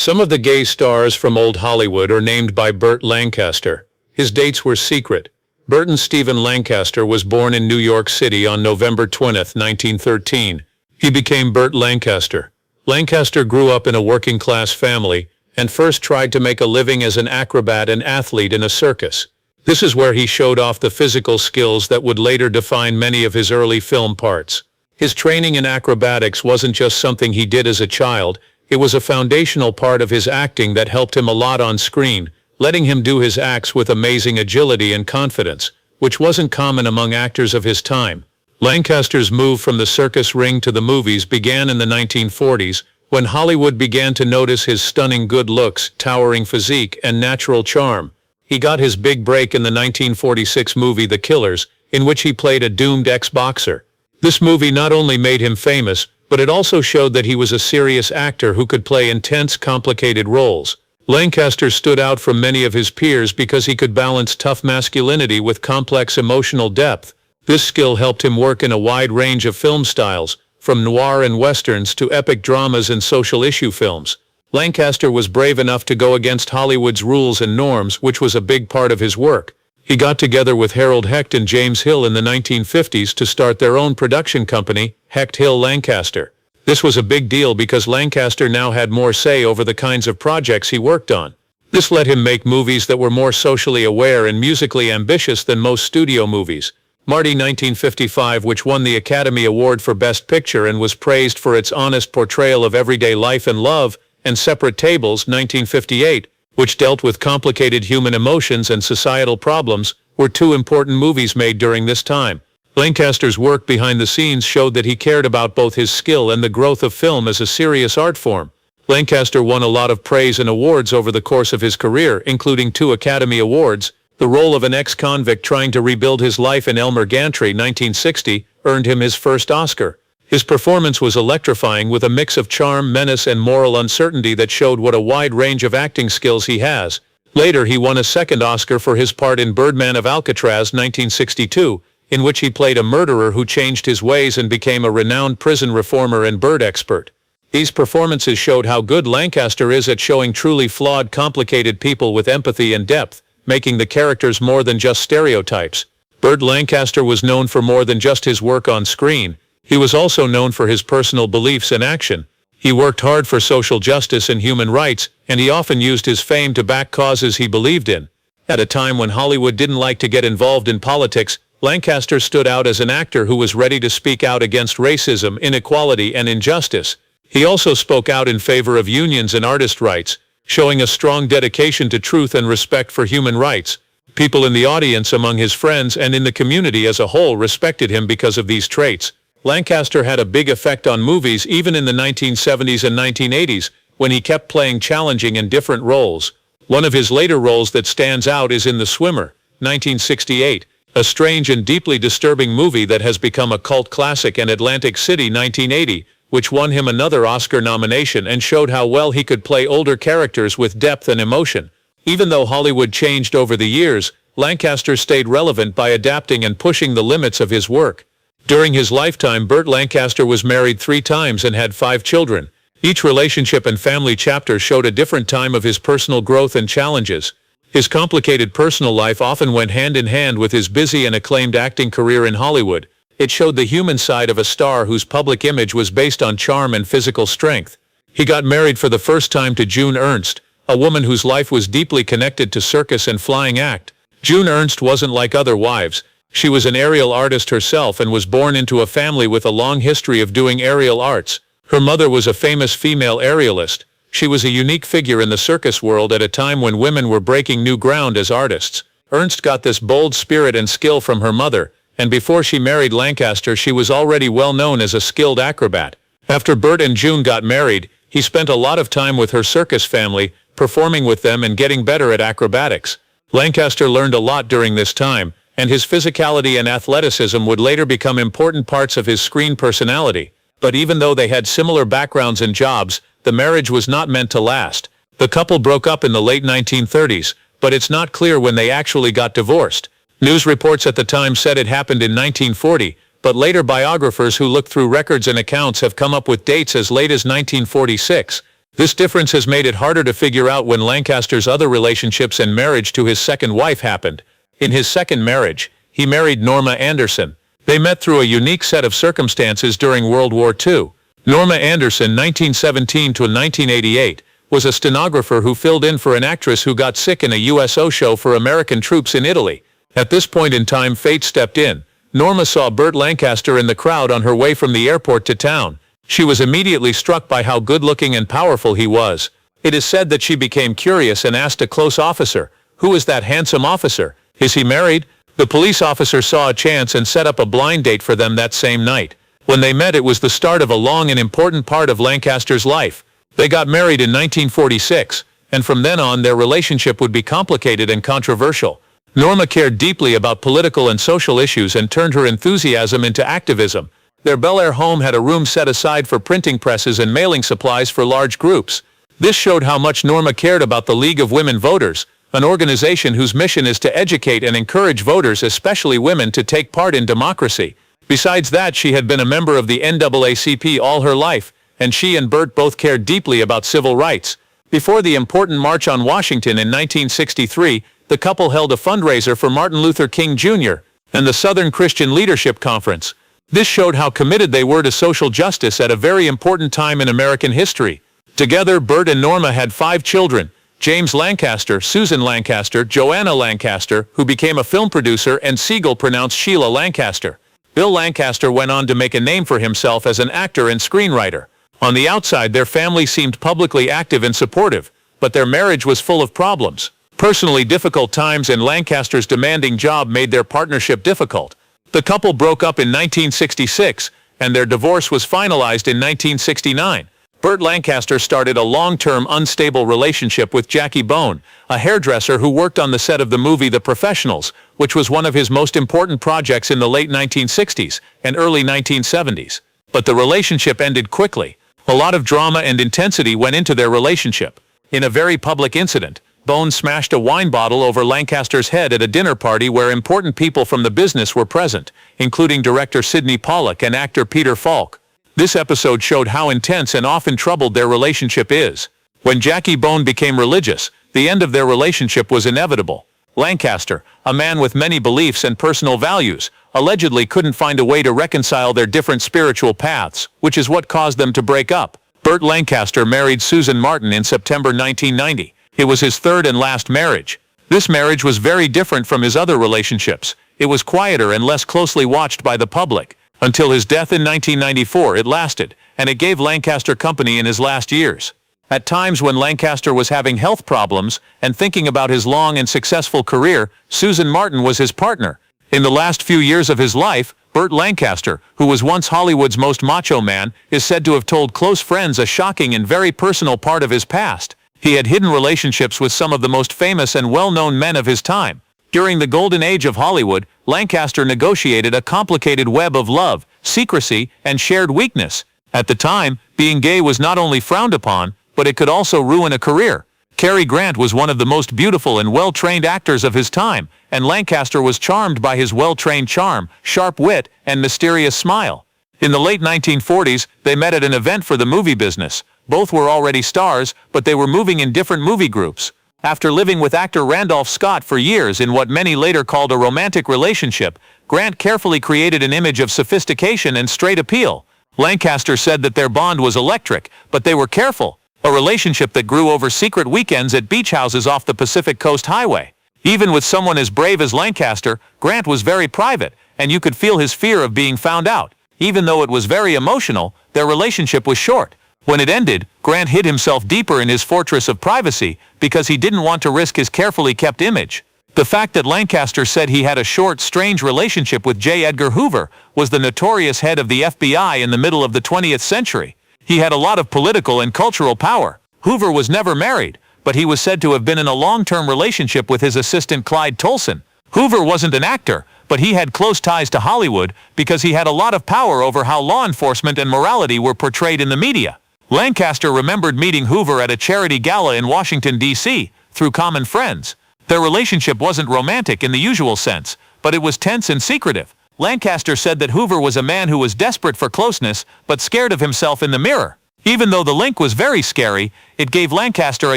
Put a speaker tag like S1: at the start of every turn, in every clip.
S1: Some of the gay stars from old Hollywood are named by Burt Lancaster. His dates were secret. Burt Stephen Lancaster was born in New York City on November 20, 1913. He became Burt Lancaster. Lancaster grew up in a working-class family and first tried to make a living as an acrobat and athlete in a circus. This is where he showed off the physical skills that would later define many of his early film parts. His training in acrobatics wasn't just something he did as a child, it was a foundational part of his acting that helped him a lot on screen, letting him do his acts with amazing agility and confidence, which wasn't common among actors of his time. Lancaster's move from the circus ring to the movies began in the 1940s, when Hollywood began to notice his stunning good looks, towering physique, and natural charm. He got his big break in the 1946 movie The Killers, in which he played a doomed ex-boxer. This movie not only made him famous, but it also showed that he was a serious actor who could play intense, complicated roles. Lancaster stood out from many of his peers because he could balance tough masculinity with complex emotional depth. This skill helped him work in a wide range of film styles, from noir and westerns to epic dramas and social issue films. Lancaster was brave enough to go against Hollywood's rules and norms, which was a big part of his work. He got together with Harold Hecht and James Hill in the 1950s to start their own production company, Hecht Hill Lancaster. This was a big deal because Lancaster now had more say over the kinds of projects he worked on. This let him make movies that were more socially aware and musically ambitious than most studio movies. Marty 1955, which won the Academy Award for Best Picture and was praised for its honest portrayal of everyday life and love, and Separate Tables 1958, which dealt with complicated human emotions and societal problems, were two important movies made during this time. Lancaster's work behind the scenes showed that he cared about both his skill and the growth of film as a serious art form. Lancaster won a lot of praise and awards over the course of his career, including 2 Academy Awards. The role of an ex-convict trying to rebuild his life in Elmer Gantry 1960 earned him his first Oscar. His performance was electrifying with a mix of charm, menace, and moral uncertainty that showed what a wide range of acting skills he has. Later he won a second Oscar for his part in Birdman of Alcatraz 1962, in which he played a murderer who changed his ways and became a renowned prison reformer and bird expert. These performances showed how good Lancaster is at showing truly flawed, complicated people with empathy and depth, making the characters more than just stereotypes. Burt Lancaster was known for more than just his work on screen. He was also known for his personal beliefs and action. He worked hard for social justice and human rights, and he often used his fame to back causes he believed in. At a time when Hollywood didn't like to get involved in politics, Lancaster stood out as an actor who was ready to speak out against racism, inequality, and injustice. He also spoke out in favor of unions and artist rights, showing a strong dedication to truth and respect for human rights. People in the audience, among his friends, and in the community as a whole respected him because of these traits. Lancaster had a big effect on movies even in the 1970s and 1980s, when he kept playing challenging and different roles. One of his later roles that stands out is in The Swimmer, 1968, a strange and deeply disturbing movie that has become a cult classic, and Atlantic City 1980, which won him another Oscar nomination and showed how well he could play older characters with depth and emotion. Even though Hollywood changed over the years, Lancaster stayed relevant by adapting and pushing the limits of his work. During his lifetime, Burt Lancaster was married 3 times and had 5 children. Each relationship and family chapter showed a different time of his personal growth and challenges. His complicated personal life often went hand in hand with his busy and acclaimed acting career in Hollywood. It showed the human side of a star whose public image was based on charm and physical strength. He got married for the first time to June Ernst, a woman whose life was deeply connected to circus and flying act. June Ernst wasn't like other wives. She was an aerial artist herself and was born into a family with a long history of doing aerial arts. Her mother was a famous female aerialist. She was a unique figure in the circus world at a time when women were breaking new ground as artists. Ernst got this bold spirit and skill from her mother, and before she married Lancaster she was already well known as a skilled acrobat. After Burt and June got married, he spent a lot of time with her circus family, performing with them and getting better at acrobatics. Lancaster learned a lot during this time, and his physicality and athleticism would later become important parts of his screen personality. But even though they had similar backgrounds and jobs, the marriage was not meant to last. The couple broke up in the late 1930s, but it's not clear when they actually got divorced. News reports at the time said it happened in 1940, but later biographers who looked through records and accounts have come up with dates as late as 1946. This difference has made it harder to figure out when Lancaster's other relationships and marriage to his second wife happened. In his second marriage, he married Norma Anderson. They met through a unique set of circumstances during World War II. Norma Anderson, 1917 to 1988, was a stenographer who filled in for an actress who got sick in a USO show for American troops in Italy. At this point in time, fate stepped in. Norma saw Burt Lancaster in the crowd on her way from the airport to town. She was immediately struck by how good-looking and powerful he was. It is said that she became curious and asked a close officer, "Who is that handsome officer? Is he married?" The police officer saw a chance and set up a blind date for them that same night. When they met, it was the start of a long and important part of Lancaster's life. They got married in 1946, and from then on their relationship would be complicated and controversial. Norma cared deeply about political and social issues and turned her enthusiasm into activism. Their Bel Air home had a room set aside for printing presses and mailing supplies for large groups. This showed how much Norma cared about the League of Women Voters, an organization whose mission is to educate and encourage voters, especially women, to take part in democracy. Besides that, she had been a member of the NAACP all her life, and she and Burt both cared deeply about civil rights. Before the important March on Washington in 1963, the couple held a fundraiser for Martin Luther King Jr. and the Southern Christian Leadership Conference. This showed how committed they were to social justice at a very important time in American history. Together, Burt and Norma had 5 children: James Lancaster, Susan Lancaster, Joanna Lancaster, who became a film producer, and Siegel, pronounced Sheila Lancaster. Bill Lancaster went on to make a name for himself as an actor and screenwriter. On the outside, their family seemed publicly active and supportive, but their marriage was full of problems. Personally difficult times and Lancaster's demanding job made their partnership difficult. The couple broke up in 1966, and their divorce was finalized in 1969. Burt Lancaster started a long-term unstable relationship with Jackie Bone, a hairdresser who worked on the set of the movie The Professionals, which was one of his most important projects in the late 1960s and early 1970s. But the relationship ended quickly. A lot of drama and intensity went into their relationship. In a very public incident, Bone smashed a wine bottle over Lancaster's head at a dinner party where important people from the business were present, including director Sidney Pollack and actor Peter Falk. This episode showed how intense and often troubled their relationship is. When Jackie Bone became religious, the end of their relationship was inevitable. Lancaster, a man with many beliefs and personal values, allegedly couldn't find a way to reconcile their different spiritual paths, which is what caused them to break up. Burt Lancaster married Susan Martin in September 1990. It was his third and last marriage. This marriage was very different from his other relationships. It was quieter and less closely watched by the public. Until his death in 1994, it lasted, and it gave Lancaster company in his last years. At times when Lancaster was having health problems and thinking about his long and successful career, Susan Martin was his partner. In the last few years of his life, Burt Lancaster, who was once Hollywood's most macho man, is said to have told close friends a shocking and very personal part of his past. He had hidden relationships with some of the most famous and well-known men of his time. During the golden age of Hollywood, Lancaster negotiated a complicated web of love, secrecy, and shared weakness. At the time, being gay was not only frowned upon, but it could also ruin a career. Cary Grant was one of the most beautiful and well-trained actors of his time, and Lancaster was charmed by his well-trained charm, sharp wit, and mysterious smile. In the late 1940s, they met at an event for the movie business. Both were already stars, but they were moving in different movie groups. After living with actor Randolph Scott for years in what many later called a romantic relationship, Grant carefully created an image of sophistication and straight appeal. Lancaster said that their bond was electric, but they were careful. A relationship that grew over secret weekends at beach houses off the Pacific Coast Highway. Even with someone as brave as Lancaster, Grant was very private, and you could feel his fear of being found out. Even though it was very emotional, their relationship was short. When it ended, Grant hid himself deeper in his fortress of privacy because he didn't want to risk his carefully kept image. The fact that Lancaster said he had a short, strange relationship with J. Edgar Hoover was the notorious head of the FBI in the middle of the 20th century. He had a lot of political and cultural power. Hoover was never married, but he was said to have been in a long-term relationship with his assistant Clyde Tolson. Hoover wasn't an actor, but he had close ties to Hollywood because he had a lot of power over how law enforcement and morality were portrayed in the media. Lancaster remembered meeting Hoover at a charity gala in Washington, D.C., through common friends. Their relationship wasn't romantic in the usual sense, but it was tense and secretive. Lancaster said that Hoover was a man who was desperate for closeness, but scared of himself in the mirror.
S2: Even though the link was very scary, it gave Lancaster a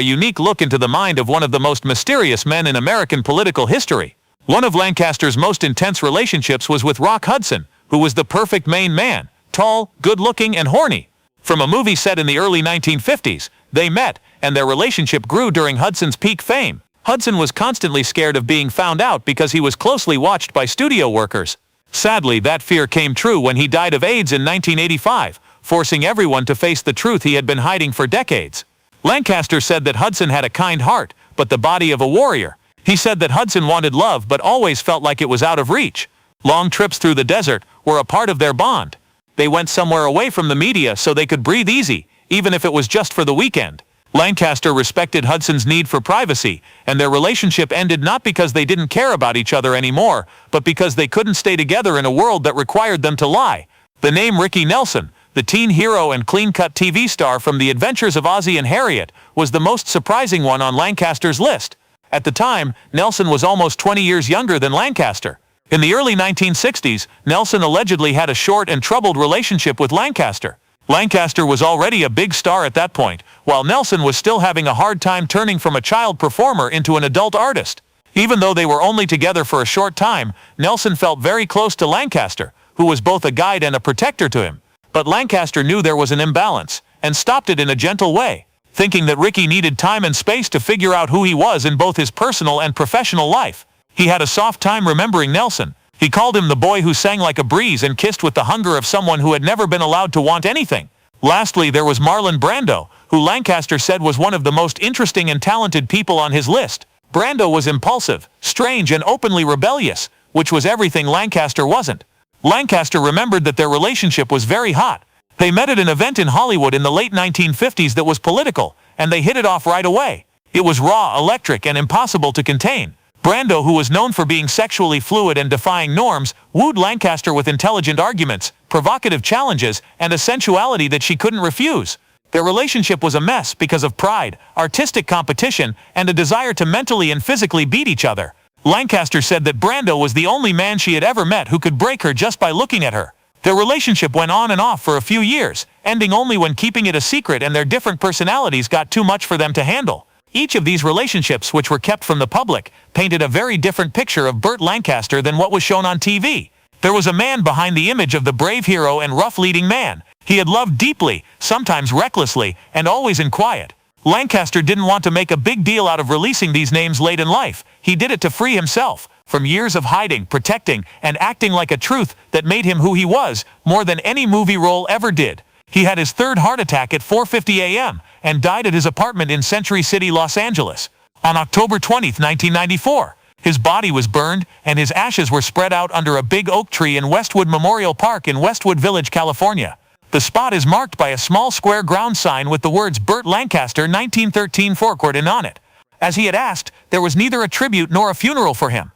S2: unique look into the mind of one of the most mysterious men in American political history. One of Lancaster's most intense relationships was with Rock Hudson, who was the perfect main man, tall, good-looking, and horny. From a movie set in the early 1950s, they met, and their relationship grew during Hudson's peak fame. Hudson was constantly scared of being found out because he was closely watched by studio workers. Sadly, that fear came true when he died of AIDS in 1985, forcing everyone to face the truth he had been hiding for decades. Lancaster said that Hudson had a kind heart, but the body of a warrior. He said that Hudson wanted love but always felt like it was out of reach. Long trips through the desert were a part of their bond. They went somewhere away from the media so they could breathe easy, even if it was just for the weekend. Lancaster respected Hudson's need for privacy, and their relationship ended not because they didn't care about each other anymore, but because they couldn't stay together in a world that required them to lie. The name Ricky Nelson, the teen hero and clean-cut TV star from The Adventures of Ozzie and Harriet, was the most surprising one on Lancaster's list. At the time, Nelson was almost 20 years younger than Lancaster. In the early 1960s, Nelson allegedly had a short and troubled relationship with Lancaster. Lancaster was already a big star at that point, while Nelson was still having a hard time turning from a child performer into an adult artist. Even though they were only together for a short time, Nelson felt very close to Lancaster, who was both a guide and a protector to him. But Lancaster knew there was an imbalance, and stopped it in a gentle way, thinking that Ricky needed time and space to figure out who he was in both his personal and professional life. He had a soft time remembering Nelson. He called him the boy who sang like a breeze and kissed with the hunger of someone who had never been allowed to want anything. Lastly, there was Marlon Brando, who Lancaster said was one of the most interesting and talented people on his list. Brando was impulsive, strange, and openly rebellious, which was everything Lancaster wasn't. Lancaster remembered that their relationship was very hot. They met at an event in Hollywood in the late 1950s that was political, and they hit it off right away. It was raw, electric, and impossible to contain. Brando, who was known for being sexually fluid and defying norms, wooed Lancaster with intelligent arguments, provocative challenges, and a sensuality that she couldn't refuse. Their relationship was a mess because of pride, artistic competition, and a desire to mentally and physically beat each other. Lancaster said that Brando was the only man she had ever met who could break her just by looking at her. Their relationship went on and off for a few years, ending only when keeping it a secret and their different personalities got too much for them to handle. Each of these relationships, which were kept from the public, painted a very different picture of Burt Lancaster than what was shown on TV. There was a man behind the image of the brave hero and rough leading man. He had loved deeply, sometimes recklessly, and always in quiet. Lancaster didn't want to make a big deal out of releasing these names late in life. He did it to free himself from years of hiding, protecting, and acting like a truth that made him who he was, more than any movie role ever did. He had his third heart attack at 4:50 a.m. and died at his apartment in Century City, Los Angeles. On October 20, 1994, his body was burned and his ashes were spread out under a big oak tree in Westwood Memorial Park in Westwood Village, California. The spot is marked by a small square ground sign with the words Burt Lancaster 1913 forewritten on it. As he had asked, there was neither a tribute nor a funeral for him.